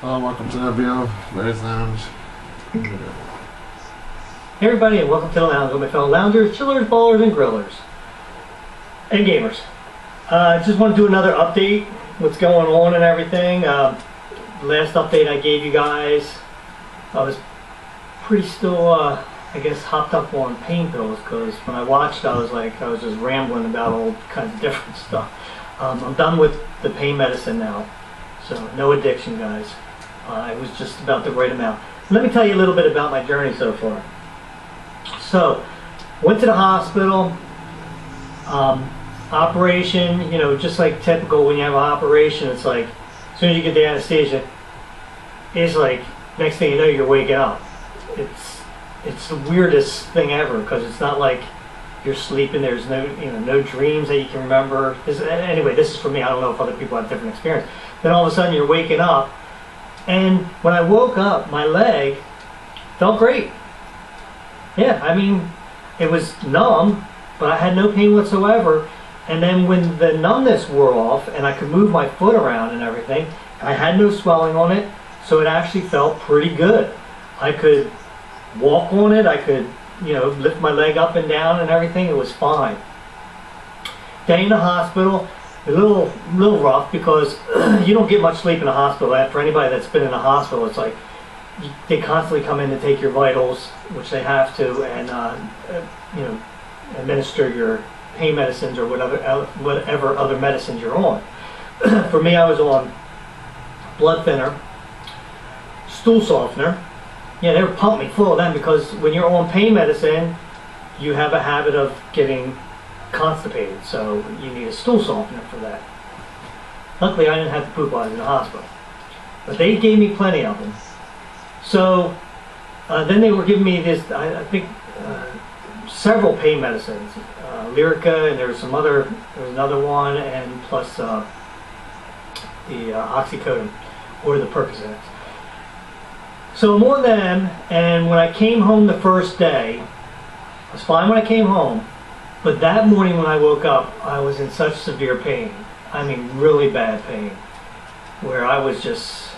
Hello, welcome to the video. Larry's Lounge. Hey everybody, and welcome to the Lounge with my fellow loungers, chillers, ballers, and grillers. And gamers. I just want to do another update, what's going on and everything. Last update I gave you guys, I was pretty still, I guess, hopped up on pain pills, because when I watched, I was just rambling about all kinds of different stuff. I'm done with the pain medicine now, so no addiction, guys. It was just about the right amount. Let me tell you a little bit about my journey so far. So, went to the hospital, operation, you know, just like typical when you have an operation, it's like, as soon as you get the anesthesia, it's like, next thing you know, you're waking up. It's the weirdest thing ever, because it's not like you're sleeping, there's no dreams that you can remember. Anyway, this is for me, I don't know if other people have different experience. Then all of a sudden you're waking up, and when I woke up, my leg felt great. Yeah, I mean, it was numb, but I had no pain whatsoever. And then when the numbness wore off and I could move my foot around and everything, I had no swelling on it, so it actually felt pretty good. I could walk on it, I could, you know, lift my leg up and down and everything. It was fine. Day in the hospital, a little rough, because you don't get much sleep in the hospital. For anybody that's been in the hospital, it's like they constantly come in to take your vitals, which they have to, and you know, administer your pain medicines or whatever other medicines you're on. For me, I was on blood thinner, stool softener. Yeah, they were pumping me full of them, because when you're on pain medicine, you have a habit of getting constipated, so you need a stool softener for that. Luckily, I didn't have to poop while I was in the hospital, but they gave me plenty of them. So then they were giving me this, I think, several pain medicines, Lyrica, and there was another one, and plus the oxycodone or the Percocets. So I'm on them, and when I came home the first day, I was fine when I came home. But that morning when I woke up, I was in such severe pain. I mean, really bad pain. Where I was just...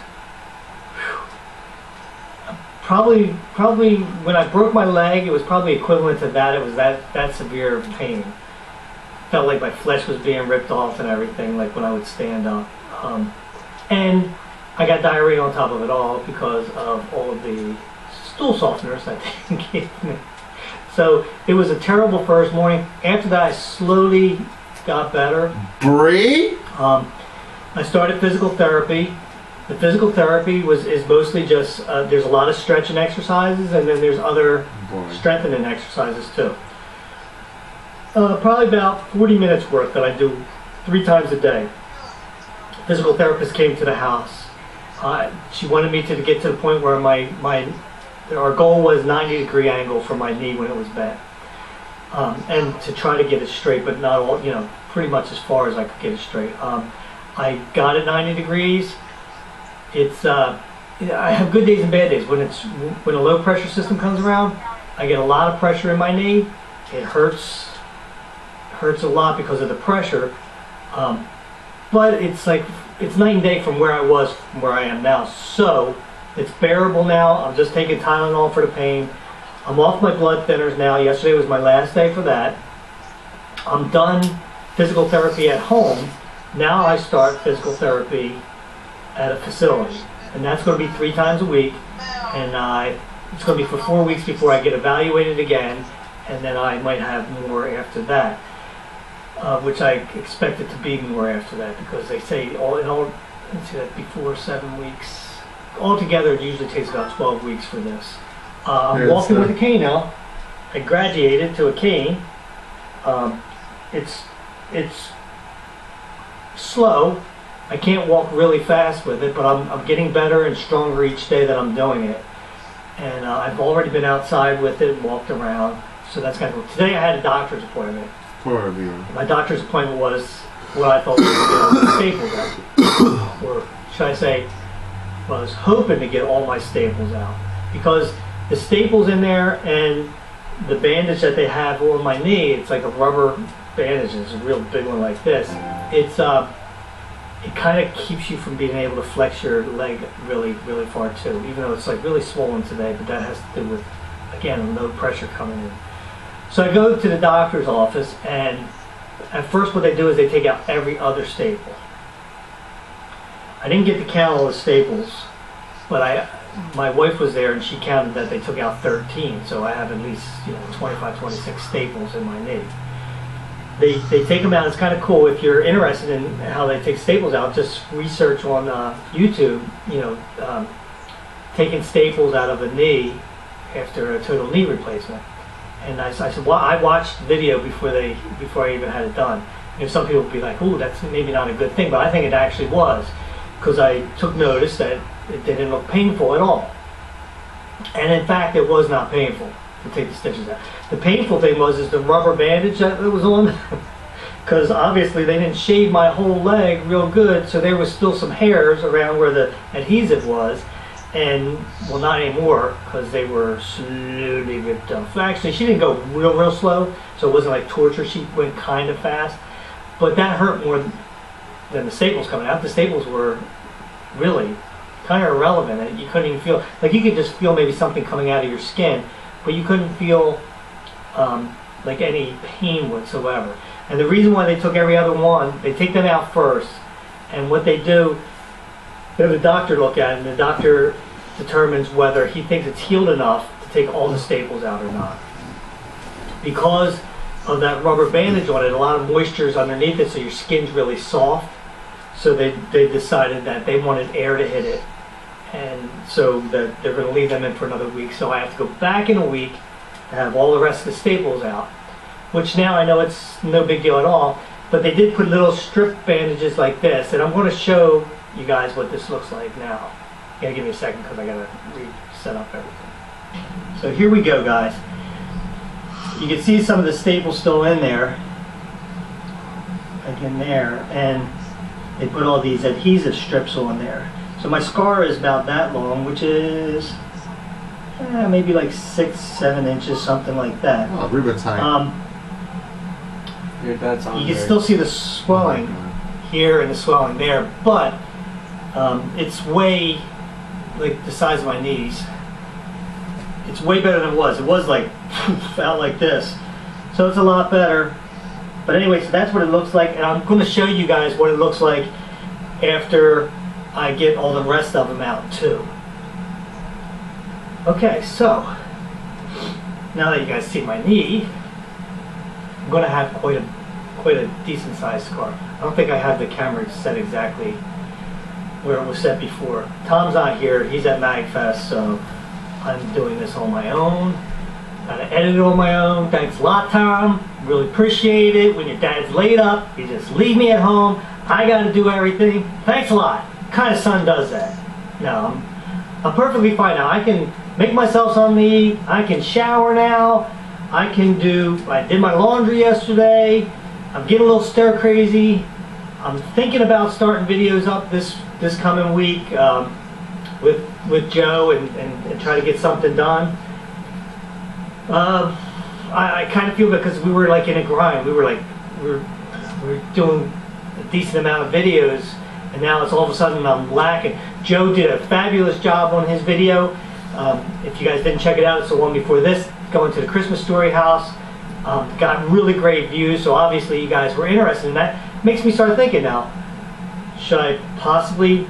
Probably when I broke my leg, it was probably equivalent to that. It was that severe pain. Felt like my flesh was being ripped off and everything, like when I would stand up. And I got diarrhea on top of it all because of all of the stool softeners that they gave me. So it was a terrible first morning. After that, I slowly got better. Bree? I started physical therapy. The physical therapy is mostly just, there's a lot of stretching exercises, and then there's other strengthening exercises too. Probably about 40 minutes worth that I do 3 times a day. Physical therapist came to the house. She wanted me to get to the point where our goal was 90-degree angle for my knee when it was bent, and to try to get it straight, but not all, you know, pretty much as far as I could get it straight. I got it 90 degrees. It's I have good days and bad days. When a low pressure system comes around, I get a lot of pressure in my knee. It hurts a lot because of the pressure, but it's like it's night and day from where I was from where I am now. So it's bearable now. I'm just taking Tylenol for the pain. I'm off my blood thinners now. Yesterday was my last day for that. I'm done physical therapy at home. Now I start physical therapy at a facility. And that's going to be 3 times a week. And it's going to be for 4 weeks before I get evaluated again. And then I might have more after that. Which I expect it to be more after that, because they say before 7 weeks. Altogether, it usually takes about 12 weeks for this. I'm walking with a cane now. I graduated to a cane. It's slow. I can't walk really fast with it, but I'm getting better and stronger each day that I'm doing it. And I've already been outside with it and walked around, so that's kind of cool. Today I had a doctor's appointment. Poor you. My doctor's appointment was what I thought was staples out. Or should I say, I was hoping to get all my staples out, because the staples in there and the bandage that they have on my knee, it's like a rubber bandage. It's a real big one like this. It's it kind of keeps you from being able to flex your leg really, really far too, even though it's like really swollen today, but that has to do with, again, no pressure coming in. So I go to the doctor's office, and at first what they do is they take out every other staple. I didn't get to count all the staples, but my wife was there and she counted that they took out 13, so I have at least 25, 26 staples in my knee. They take them out. It's kind of cool. If you're interested in how they take staples out, just research on YouTube, taking staples out of a knee after a total knee replacement. And I said, well, I watched the video before I even had it done. And some people would be like, ooh, that's maybe not a good thing, but I think it actually was, because I took notice that it didn't look painful at all. And in fact, it was not painful to take the stitches out. The painful thing was the rubber bandage that was on, because obviously they didn't shave my whole leg real good, so there was still some hairs around where the adhesive was. And well, not anymore, because they were slowly ripped off. Actually, she didn't go real slow, so it wasn't like torture. She went kind of fast, but that hurt more than the staples coming out. The staples were really kind of irrelevant, and you couldn't even feel, like you could just feel maybe something coming out of your skin, but you couldn't feel like any pain whatsoever. And the reason why they took every other one, they take them out first, and what they do, they have the doctor look at it, and the doctor determines whether he thinks it's healed enough to take all the staples out or not. Because of that rubber bandage on it, a lot of moisture is underneath it, so your skin's really soft. So they decided that they wanted air to hit it, and so that they're going to leave them in for another week. So I have to go back in a week to have all the rest of the staples out, which now I know it's no big deal at all, but they did put little strip bandages like this, and I'm going to show you guys what this looks like now. You gotta give me a second because I gotta reset up everything. So here we go, guys. You can see some of the staples still in there, like in there, and they put all these adhesive strips on there. So my scar is about that long, which is maybe like 6-7 inches, something like that. Oh, ribbon tight. Your dad's on you can still see the swelling here and the swelling there, but it's way, like the size of my knees. It's way better than it was. It was like out like this, so it's a lot better. But anyway, so that's what it looks like, and I'm going to show you guys what it looks like after I get all the rest of them out too. Okay, so now that you guys see my knee, I'm going to have quite a decent sized scar. I don't think I have the camera set exactly where it was set before. Tom's not here, he's at MagFest, so I'm doing this on my own. Gotta edit it on my own. Thanks a lot, Tom. Really appreciate it. When your dad's laid up, you just leave me at home. I gotta do everything. Thanks a lot. What kind of son does that? No, I'm perfectly fine now. I can make myself something to eat. I can shower now. I did my laundry yesterday. I'm getting a little stir crazy. I'm thinking about starting videos up this coming week with Joe and try to get something done. I kind of feel because we were like in a grind. We were doing a decent amount of videos, and now it's all of a sudden I'm lacking. Joe did a fabulous job on his video. If you guys didn't check it out, it's the one before this, going to the Christmas Story house. Got really great views, so obviously you guys were interested in that. Makes me start thinking now, should I possibly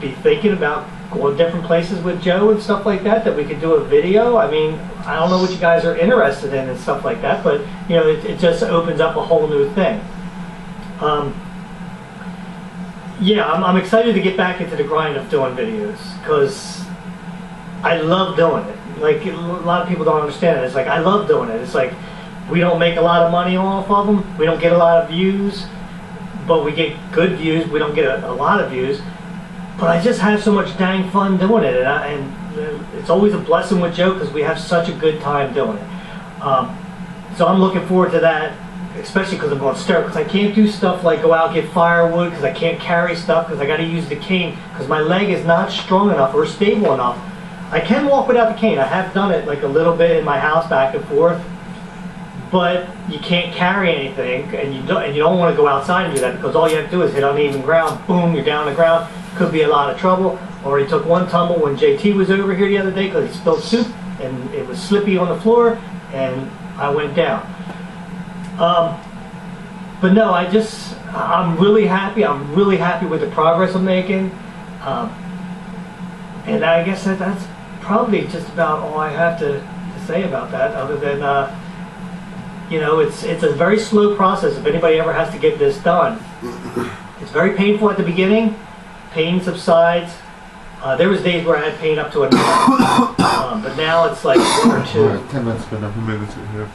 be thinking about going different places with Joe and stuff like that we could do a video? I mean, I don't know what you guys are interested in and stuff like that, but you know, it just opens up a whole new thing. Yeah, I'm excited to get back into the grind of doing videos, because I love doing it. Like, a lot of people don't understand it. It's like, I love doing it. It's like, we don't make a lot of money off of them. We don't get a lot of views, but we get good views. We don't get a lot of views, but I just have so much dang fun doing it, and it's always a blessing with Joe because we have such a good time doing it. So I'm looking forward to that, especially because I'm going to stir, because I can't do stuff like go out and get firewood, because I can't carry stuff, because I got to use the cane, because my leg is not strong enough or stable enough. I can walk without the cane. I have done it like a little bit in my house back and forth, but you can't carry anything, and you don't want to go outside and do that because all you have to do is hit uneven ground. Boom, you're down on the ground. Could be a lot of trouble. Already took one tumble when JT was over here the other day because he spilled soup and it was slippy on the floor, and I went down. But no, I'm really happy. I'm really happy with the progress I'm making. And I guess that's probably just about all I have to say about that, other than, you know, it's a very slow process if anybody ever has to get this done. It's very painful at the beginning. Pain subsides. There was days where I had pain up to a minute, but now it's like 1 or 2. Alright, 10 minutes, been a few minutes here.